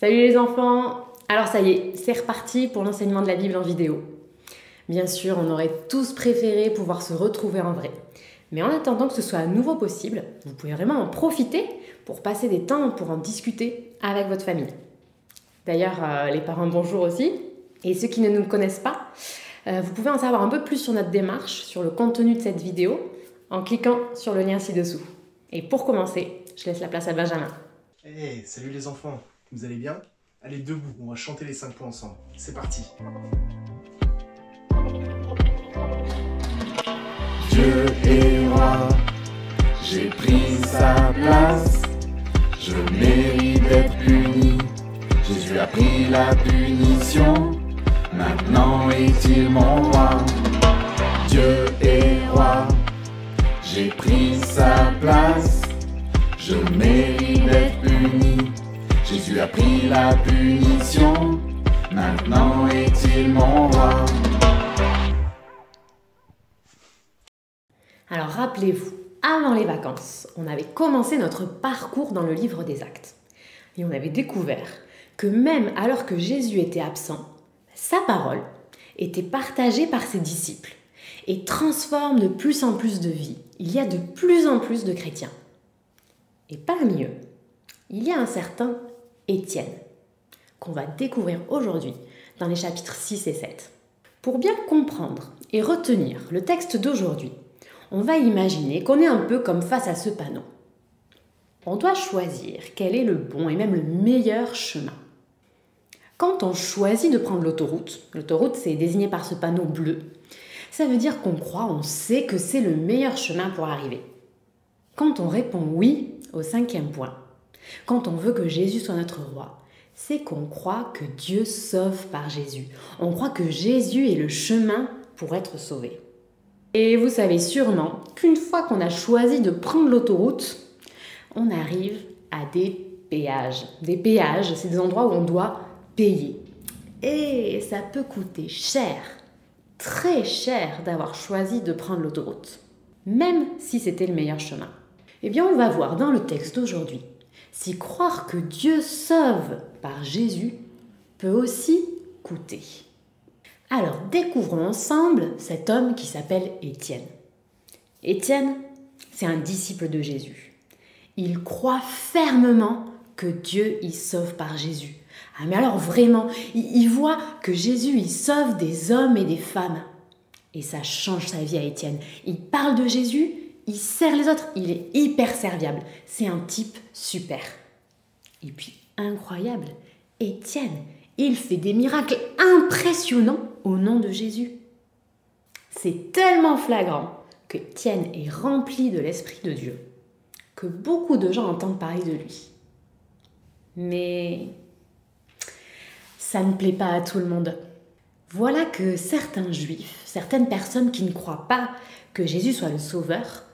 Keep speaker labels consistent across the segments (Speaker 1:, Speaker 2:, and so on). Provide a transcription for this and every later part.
Speaker 1: Salut les enfants! Alors ça y est, c'est reparti pour l'enseignement de la Bible en vidéo. Bien sûr, on aurait tous préféré pouvoir se retrouver en vrai. Mais en attendant que ce soit à nouveau possible, vous pouvez vraiment en profiter pour passer des temps pour en discuter avec votre famille. D'ailleurs, les parents, bonjour aussi. Et ceux qui ne nous connaissent pas, vous pouvez en savoir un peu plus sur notre démarche, sur le contenu de cette vidéo, en cliquant sur le lien ci-dessous. Et pour commencer, je laisse la place à Benjamin.
Speaker 2: Hey, salut les enfants, vous allez bien? Allez, debout, on va chanter les 5 points ensemble. C'est parti.
Speaker 3: Dieu est roi, j'ai pris sa place, je mérite d'être puni, Jésus a pris la punition, maintenant est-il mon roi? Dieu est roi, j'ai pris sa place, je mérite d'être puni, Jésus a pris la punition, maintenant est-il mon roi?
Speaker 1: Alors rappelez-vous, avant les vacances, on avait commencé notre parcours dans le livre des Actes. Et on avait découvert que même alors que Jésus était absent, sa parole était partagée par ses disciples et transforme de plus en plus de vies. Il y a de plus en plus de chrétiens. Et parmi eux, il y a un certain Étienne, qu'on va découvrir aujourd'hui dans les chapitres 6 et 7. Pour bien comprendre et retenir le texte d'aujourd'hui, on va imaginer qu'on est un peu comme face à ce panneau. On doit choisir quel est le bon et même le meilleur chemin. Quand on choisit de prendre l'autoroute c'est désigné par ce panneau bleu, ça veut dire qu'on croit, on sait que c'est le meilleur chemin pour arriver. Quand on répond oui au 5e point, quand on veut que Jésus soit notre roi, c'est qu'on croit que Dieu sauve par Jésus. On croit que Jésus est le chemin pour être sauvé. Et vous savez sûrement qu'une fois qu'on a choisi de prendre l'autoroute, on arrive à des péages. Des péages, c'est des endroits où on doit payer. Et ça peut coûter cher, très cher d'avoir choisi de prendre l'autoroute, même si c'était le meilleur chemin. Eh bien, on va voir dans le texte d'aujourd'hui si croire que Dieu sauve par Jésus peut aussi coûter. Alors, découvrons ensemble cet homme qui s'appelle Étienne. Étienne, c'est un disciple de Jésus. Il croit fermement que Dieu y sauve par Jésus. Ah mais alors vraiment, il voit que Jésus y sauve des hommes et des femmes. Et ça change sa vie à Étienne. Il parle de Jésus, il sert les autres, il est hyper serviable. C'est un type super. Et puis, incroyable, Étienne, il fait des miracles impressionnants au nom de Jésus. C'est tellement flagrant que Étienne est rempli de l'Esprit de Dieu, que beaucoup de gens entendent parler de lui. Mais ça ne plaît pas à tout le monde. Voilà que certains juifs, certaines personnes qui ne croient pas que Jésus soit le sauveur,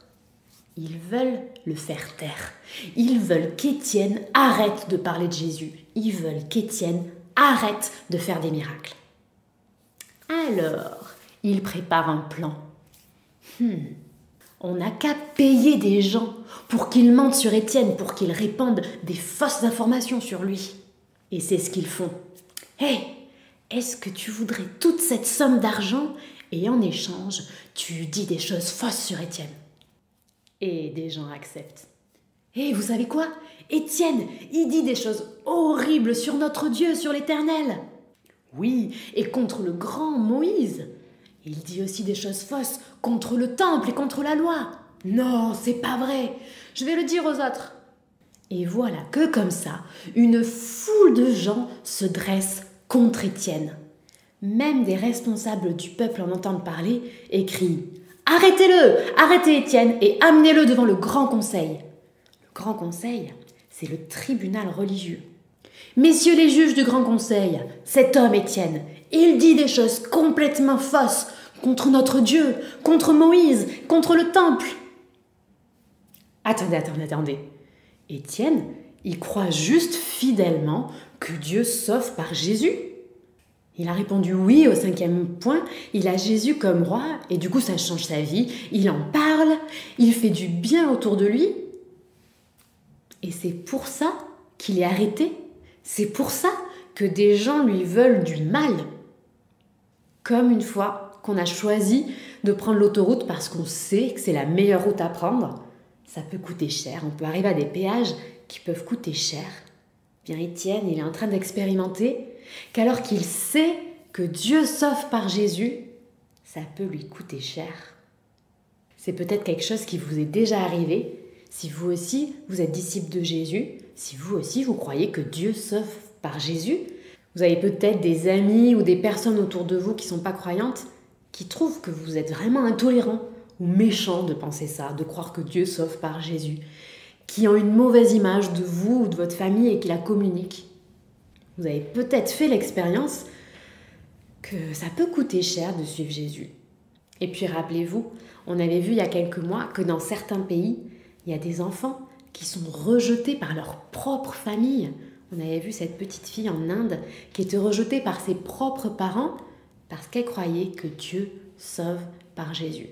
Speaker 1: ils veulent le faire taire. Ils veulent qu'Étienne arrête de parler de Jésus. Ils veulent qu'Étienne arrête de faire des miracles. Alors, ils préparent un plan. On n'a qu'à payer des gens pour qu'ils mentent sur Étienne, pour qu'ils répandent des fausses informations sur lui. Et c'est ce qu'ils font. Hey, est-ce que tu voudrais toute cette somme d'argent et en échange, tu dis des choses fausses sur Étienne? Et des gens acceptent. Et vous savez quoi? Étienne, il dit des choses horribles sur notre Dieu, sur l'Éternel. Oui, et contre le grand Moïse. Il dit aussi des choses fausses contre le temple et contre la loi. Non, c'est pas vrai. Je vais le dire aux autres. Et voilà que comme ça, une foule de gens se dresse contre Étienne. Même des responsables du peuple en entendent parler et crient « Arrêtez-le! Arrêtez Étienne et amenez-le devant le Grand Conseil !» Le Grand Conseil, c'est le tribunal religieux. « Messieurs les juges du Grand Conseil, cet homme Étienne, il dit des choses complètement fausses contre notre Dieu, contre Moïse, contre le temple. » Attendez. Étienne, il croit juste fidèlement que Dieu sauve par Jésus. Il a répondu oui au 5e point, il a Jésus comme roi et du coup ça change sa vie, il en parle, il fait du bien autour de lui. Et c'est pour ça qu'il est arrêté, C'est pour ça que des gens lui veulent du mal. Comme une fois qu'on a choisi de prendre l'autoroute parce qu'on sait que c'est la meilleure route à prendre, ça peut coûter cher, on peut arriver à des péages qui peuvent coûter cher. Bien Étienne, il est en train d'expérimenter qu'alors qu'il sait que Dieu sauve par Jésus, ça peut lui coûter cher. C'est peut-être quelque chose qui vous est déjà arrivé, si vous aussi vous êtes disciple de Jésus, si vous aussi vous croyez que Dieu sauve par Jésus. Vous avez peut-être des amis ou des personnes autour de vous qui ne sont pas croyantes, qui trouvent que vous êtes vraiment intolérant ou méchant de penser ça, de croire que Dieu sauve par Jésus, qui ont une mauvaise image de vous ou de votre famille et qui la communiquent. Vous avez peut-être fait l'expérience que ça peut coûter cher de suivre Jésus. Et puis rappelez-vous, on avait vu il y a quelques mois que dans certains pays, il y a des enfants qui sont rejetés par leur propre famille. On avait vu cette petite fille en Inde qui était rejetée par ses propres parents parce qu'elle croyait que Dieu sauve par Jésus.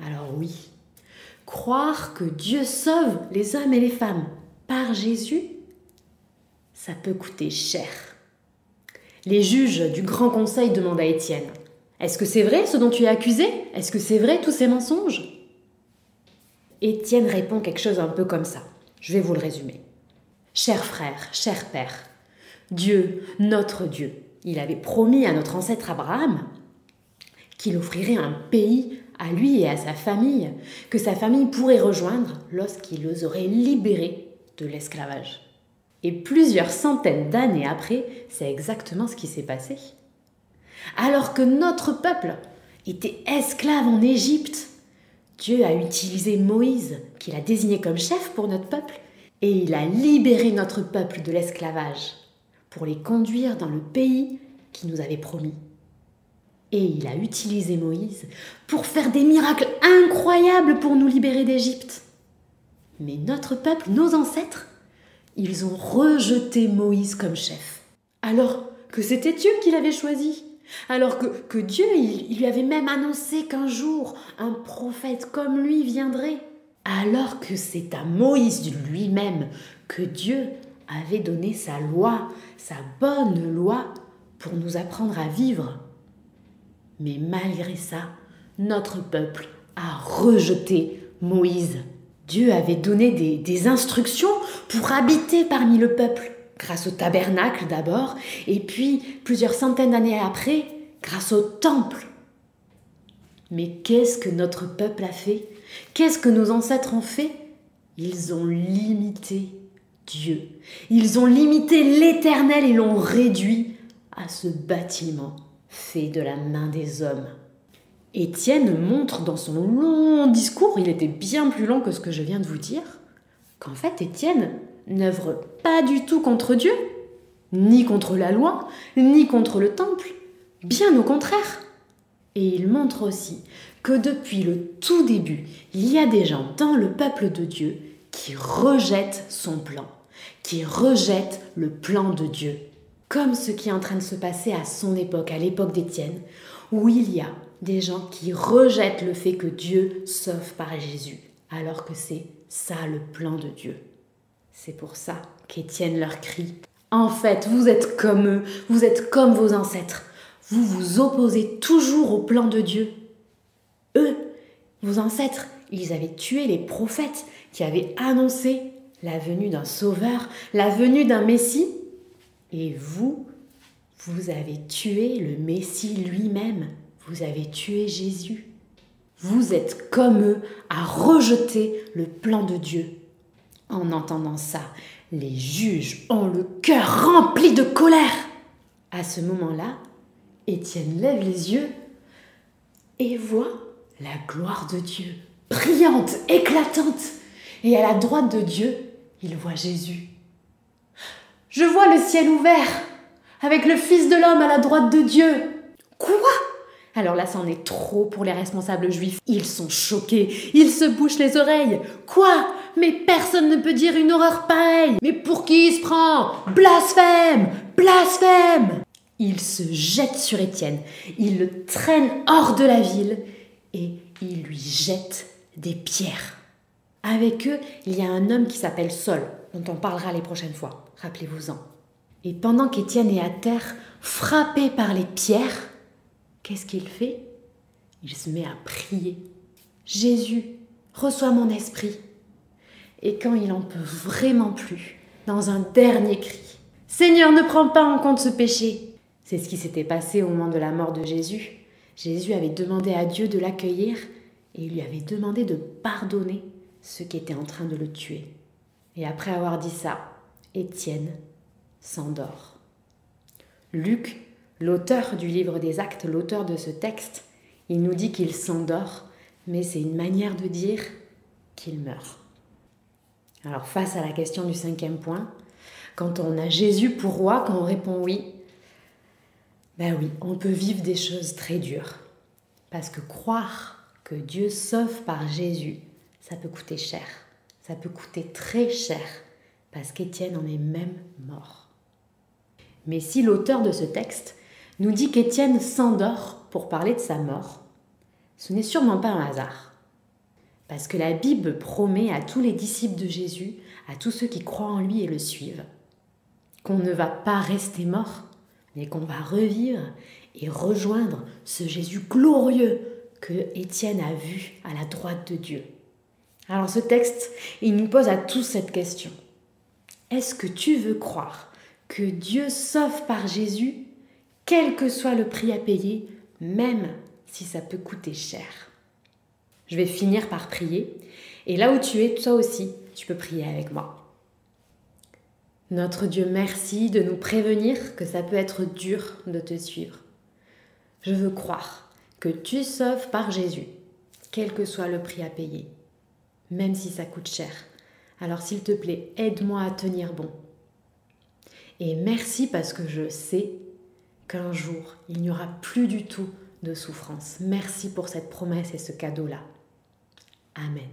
Speaker 1: Alors oui, croire que Dieu sauve les hommes et les femmes par Jésus, ça peut coûter cher. Les juges du Grand Conseil demandent à Étienne : est-ce que c'est vrai ce dont tu es accusé ? Est-ce que c'est vrai tous ces mensonges ? Étienne répond quelque chose un peu comme ça. Je vais vous le résumer. Chers frères, cher père, Dieu, notre Dieu, il avait promis à notre ancêtre Abraham qu'il offrirait un pays à lui et à sa famille, que sa famille pourrait rejoindre lorsqu'il les aurait libérés de l'esclavage. Et plusieurs centaines d'années après, c'est exactement ce qui s'est passé. Alors que notre peuple était esclave en Égypte, Dieu a utilisé Moïse, qu'il a désigné comme chef pour notre peuple, et il a libéré notre peuple de l'esclavage pour les conduire dans le pays qu'il nous avait promis. Et il a utilisé Moïse pour faire des miracles incroyables pour nous libérer d'Égypte. Mais notre peuple, nos ancêtres, ils ont rejeté Moïse comme chef, alors que c'était Dieu qui l'avait choisi. Alors que Dieu, il lui avait même annoncé qu'un jour, un prophète comme lui viendrait. Alors que c'est à Moïse lui-même que Dieu avait donné sa loi, sa bonne loi, pour nous apprendre à vivre. Mais malgré ça, notre peuple a rejeté Moïse. Dieu avait donné des instructions pour habiter parmi le peuple, grâce au tabernacle d'abord, et puis plusieurs centaines d'années après, grâce au temple. Mais qu'est-ce que notre peuple a fait ? Qu'est-ce que nos ancêtres ont fait ? Ils ont limité Dieu. Ils ont limité l'Éternel et l'ont réduit à ce bâtiment fait de la main des hommes. Étienne montre dans son long discours, il était bien plus long que ce que je viens de vous dire, qu'en fait Étienne n'œuvre pas du tout contre Dieu, ni contre la loi, ni contre le temple, bien au contraire. Et il montre aussi que depuis le tout début, il y a des gens dans le peuple de Dieu qui rejettent son plan, qui rejettent le plan de Dieu. Comme ce qui est en train de se passer à son époque, à l'époque d'Étienne, où il y a des gens qui rejettent le fait que Dieu sauve par Jésus, alors que c'est ça le plan de Dieu. C'est pour ça qu'Étienne leur crie : en fait, vous êtes comme eux, vous êtes comme vos ancêtres. Vous vous opposez toujours au plan de Dieu. Eux, vos ancêtres, ils avaient tué les prophètes qui avaient annoncé la venue d'un sauveur, la venue d'un Messie. Et vous avez tué le Messie lui-même. Vous avez tué Jésus. Vous êtes comme eux à rejeter le plan de Dieu. En entendant ça, les juges ont le cœur rempli de colère. À ce moment-là, Étienne lève les yeux et voit la gloire de Dieu, brillante, éclatante. Et à la droite de Dieu, il voit Jésus. Je vois le ciel ouvert, avec le Fils de l'homme à la droite de Dieu. Quoi ? Alors là, c'en est trop pour les responsables juifs. Ils sont choqués, ils se bouchent les oreilles. Quoi ? Mais personne ne peut dire une horreur pareille. Mais pour qui il se prend ? Blasphème ! Blasphème ! Ils se jettent sur Étienne, ils le traînent hors de la ville et ils lui jettent des pierres. Avec eux, il y a un homme qui s'appelle Saul, dont on parlera les prochaines fois. rappelez-vous-en. Et pendant qu'Étienne est à terre, frappé par les pierres, qu'est-ce qu'il fait? Il se met à prier. Jésus, reçois mon esprit. Et quand il en peut vraiment plus, dans un dernier cri, Seigneur, ne prends pas en compte ce péché. C'est ce qui s'était passé au moment de la mort de Jésus. Jésus avait demandé à Dieu de l'accueillir et il lui avait demandé de pardonner ceux qui étaient en train de le tuer. Et après avoir dit ça, Étienne s'endort. Luc, l'auteur du livre des Actes, l'auteur de ce texte, il nous dit qu'il s'endort, mais c'est une manière de dire qu'il meurt. Alors face à la question du 5e point, quand on a Jésus pour roi, quand on répond oui, ben oui, on peut vivre des choses très dures. Parce que croire que Dieu sauve par Jésus, ça peut coûter cher. Ça peut coûter très cher, parce qu'Étienne en est même mort. Mais si l'auteur de ce texte nous dit qu'Étienne s'endort pour parler de sa mort, ce n'est sûrement pas un hasard. Parce que la Bible promet à tous les disciples de Jésus, à tous ceux qui croient en lui et le suivent, qu'on ne va pas rester mort, mais qu'on va revivre et rejoindre ce Jésus glorieux que Étienne a vu à la droite de Dieu. Alors ce texte, il nous pose à tous cette question. Est-ce que tu veux croire que Dieu sauve par Jésus, quel que soit le prix à payer, même si ça peut coûter cher? Je vais finir par prier, et là où tu es, toi aussi, tu peux prier avec moi. Notre Dieu, merci de nous prévenir que ça peut être dur de te suivre. Je veux croire que tu sauves par Jésus, quel que soit le prix à payer, même si ça coûte cher. Alors s'il te plaît, aide-moi à tenir bon. Et merci parce que je sais qu'un jour, il n'y aura plus du tout de souffrance. Merci pour cette promesse et ce cadeau-là. Amen.